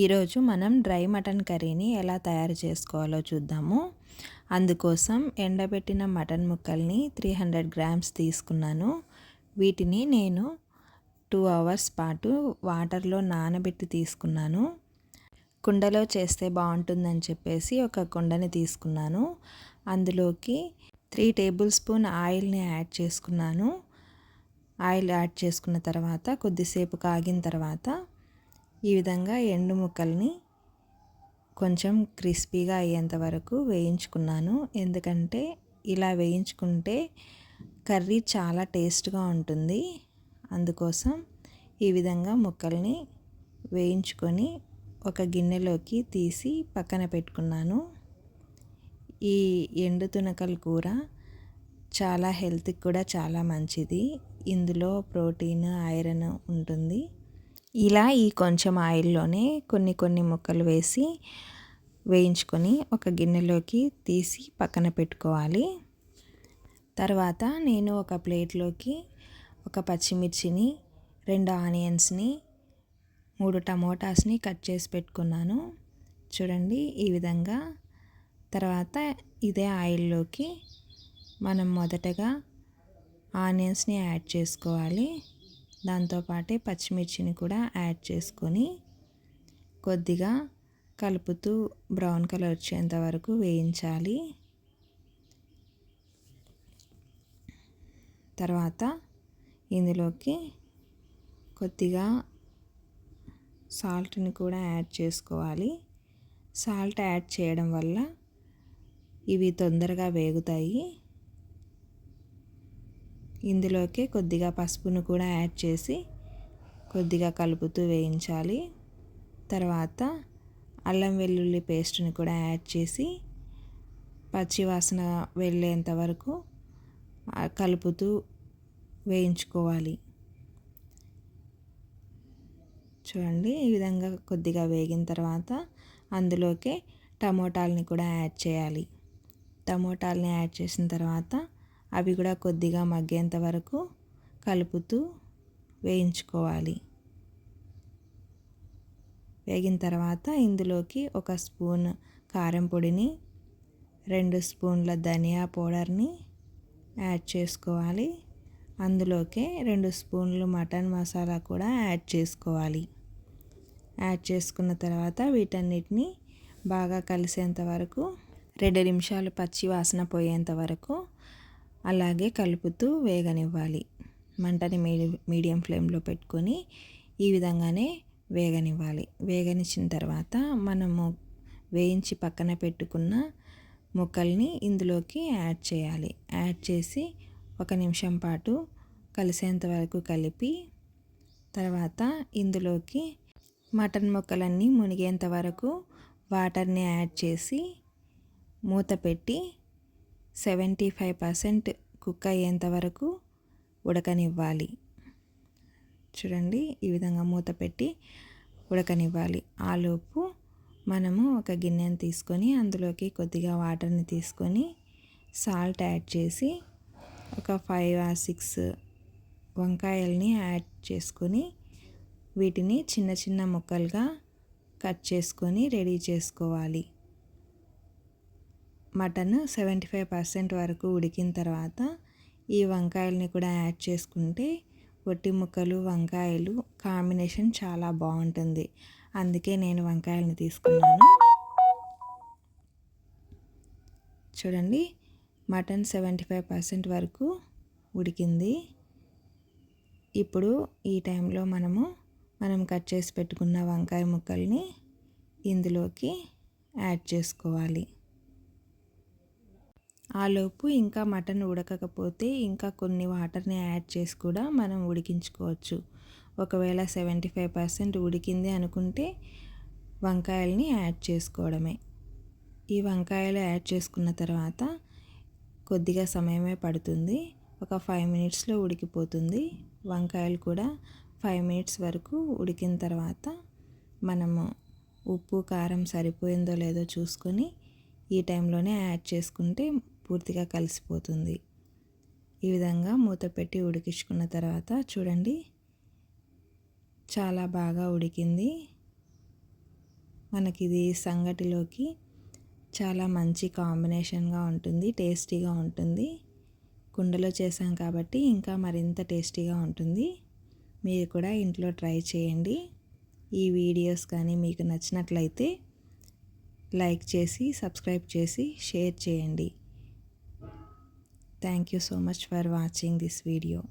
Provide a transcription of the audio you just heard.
ఈరోజు మనం dry mutton కర్రీని ఎలా తయారు చేసుకోవాలో చూద్దాము. అందుకోసం ఎండబెట్టిన మటన్ ముక్కల్ని 300 గ్రామ్స్ తీసుకున్నాను. వీటిని నేను 2 అవర్స్ పాటు వాటర్లో నానబెట్టి తీసుకున్నాను. కుండలో చేస్తే బాగుంటుందని చెప్పేసి ఒక కుండని తీసుకున్నాను. అందులోకి 3 టేబుల్ స్పూన్ ఆయిల్ని యాడ్ చేసుకున్నాను. ఆయిల్ యాడ్ చేసుకున్న తర్వాత కొద్దిసేపు కాగిన తర్వాత ఈ విధంగా ఎండు ముక్కల్ని కొంచెం క్రిస్పీగా అయ్యేంత వరకు వేయించుకున్నాను. ఎందుకంటే ఇలా వేయించుకుంటే కర్రీ చాలా టేస్ట్గా ఉంటుంది. అందుకోసం ఈ విధంగా ముక్కల్ని వేయించుకొని ఒక గిన్నెలోకి తీసి పక్కన పెట్టుకున్నాను. ఈ ఎండు తునకల కూర చాలా హెల్త్కి కూడా చాలా మంచిది. ఇందులో ప్రోటీన్, ఐరన్ ఉంటుంది. ఇలా ఈ కొంచెం ఆయిల్లోనే కొన్ని ముక్కలు వేసి వేయించుకొని ఒక గిన్నెలోకి తీసి పక్కన పెట్టుకోవాలి. తర్వాత నేను ఒక ప్లేట్లోకి ఒక పచ్చిమిర్చిని, 2 ఆనియన్స్ని, 3 టమోటాస్ని కట్ చేసి పెట్టుకున్నాను. చూడండి ఈ విధంగా. తర్వాత ఇదే ఆయిల్లోకి మనం మొదటగా ఆనియన్స్ని యాడ్ చేసుకోవాలి. దాంతోపాటే పచ్చిమిర్చిని కూడా యాడ్ చేసుకొని కొద్దిగా కలుపుతూ బ్రౌన్ కలర్ వచ్చేంత వరకు వేయించాలి. తర్వాత ఇందులోకి కొద్దిగా సాల్ట్ని కూడా యాడ్ చేసుకోవాలి. సాల్ట్ యాడ్ చేయడం వల్ల ఇవి తొందరగా వేగుతాయి. ఇందులోకి కొద్దిగా పసుపును కూడా యాడ్ చేసి కొద్దిగా కలుపుతూ వేయించాలి. తర్వాత అల్లం వెల్లుల్లి పేస్ట్ని కూడా యాడ్ చేసి పచ్చివాసన వెళ్ళేంత వరకు కలుపుతూ వేయించుకోవాలి. చూడండి ఈ విధంగా కొద్దిగా వేగిన తర్వాత అందులోకే టమోటాలని కూడా యాడ్ చేయాలి. టమోటాలని యాడ్ చేసిన తర్వాత అవి కూడా కొద్దిగా మగ్గేంత వరకు కలుపుతూ వేయించుకోవాలి. వేగిన తర్వాత ఇందులోకి 1 స్పూన్ కారం పొడిని, 2 స్పూన్ల ధనియా పౌడర్ని యాడ్ చేసుకోవాలి. అందులోకే 2 స్పూన్లు మటన్ మసాలా కూడా యాడ్ చేసుకోవాలి. యాడ్ చేసుకున్న తర్వాత వీటన్నిటిని బాగా కలిసేంత వరకు 2 నిమిషాలు పచ్చి వాసన పోయేంత వరకు అలాగే కలుపుతూ వేగనివ్వాలి. మంటని మీడియం ఫ్లేమ్లో పెట్టుకొని ఈ విధంగానే వేగనివ్వాలి. వేగనిచ్చిన తర్వాత మనము వేయించి పక్కన పెట్టుకున్న ముక్కల్ని ఇందులోకి యాడ్ చేయాలి. యాడ్ చేసి 1 నిమిషం పాటు కలిసేంత వరకు కలిపి తర్వాత ఇందులోకి మటన్ ముక్కలన్నీ మునిగేంత వరకు వాటర్ని యాడ్ చేసి మూత పెట్టి 75% కుక్ అయ్యేంత వరకు ఉడకనివ్వాలి. చూడండి ఈ విధంగా మూత పెట్టి ఉడకనివ్వాలి. ఆలోపు మనము ఒక గిన్నెని తీసుకొని అందులోకి కొద్దిగా వాటర్ని తీసుకొని సాల్ట్ యాడ్ చేసి ఒక 5 or 6 వంకాయల్ని యాడ్ చేసుకొని వీటిని చిన్న ముక్కలుగా కట్ చేసుకొని రెడీ చేసుకోవాలి. మటన్ 75% వరకు ఉడికిన తర్వాత ఈ వంకాయల్ని కూడా యాడ్ చేసుకుంటే వట్టి ముక్కలు వంకాయలు కాంబినేషన్ చాలా బాగుంటుంది. అందుకే నేను వంకాయల్ని తీసుకున్నాను. చూడండి మటన్ 75% వరకు ఉడికింది. ఇప్పుడు ఈ టైంలో మనం కట్ చేసి పెట్టుకున్న వంకాయ ముక్కల్ని ఇందులోకి యాడ్ చేసుకోవాలి. ఆలోపు ఇంకా మటన్ ఉడకకపోతే ఇంకా కొన్ని వాటర్ని యాడ్ చేసి కూడా మనం ఉడికించుకోవచ్చు. ఒకవేళ 75% ఉడికింది అనుకుంటే వంకాయల్ని యాడ్ చేసుకోవడమే. ఈ వంకాయలు యాడ్ చేసుకున్న తర్వాత కొద్దిగా సమయమే పడుతుంది. ఒక 5 మినిట్స్లో ఉడికిపోతుంది. వంకాయలు కూడా 5 మినిట్స్ వరకు ఉడికిన తర్వాత మనము ఉప్పు కారం సరిపోయిందో లేదో చూసుకొని ఈ టైంలోనే యాడ్ చేసుకుంటే పూర్తిగా కలిసిపోతుంది. ఈ విధంగా మూత పెట్టి ఉడికించుకున్న తర్వాత చూడండి చాలా బాగా ఉడికింది. మనకి ఇది సంగటిలోకి చాలా మంచి కాంబినేషన్గా ఉంటుంది, టేస్టీగా ఉంటుంది. కుండలో చేసాం కాబట్టి ఇంకా మరింత టేస్టీగా ఉంటుంది. మీరు కూడా ఇంట్లో ట్రై చేయండి. ఈ వీడియోస్ కానీ మీకు నచ్చినట్లయితే లైక్ చేసి, సబ్స్క్రైబ్ చేసి, షేర్ చేయండి. Thank you so much for watching this video.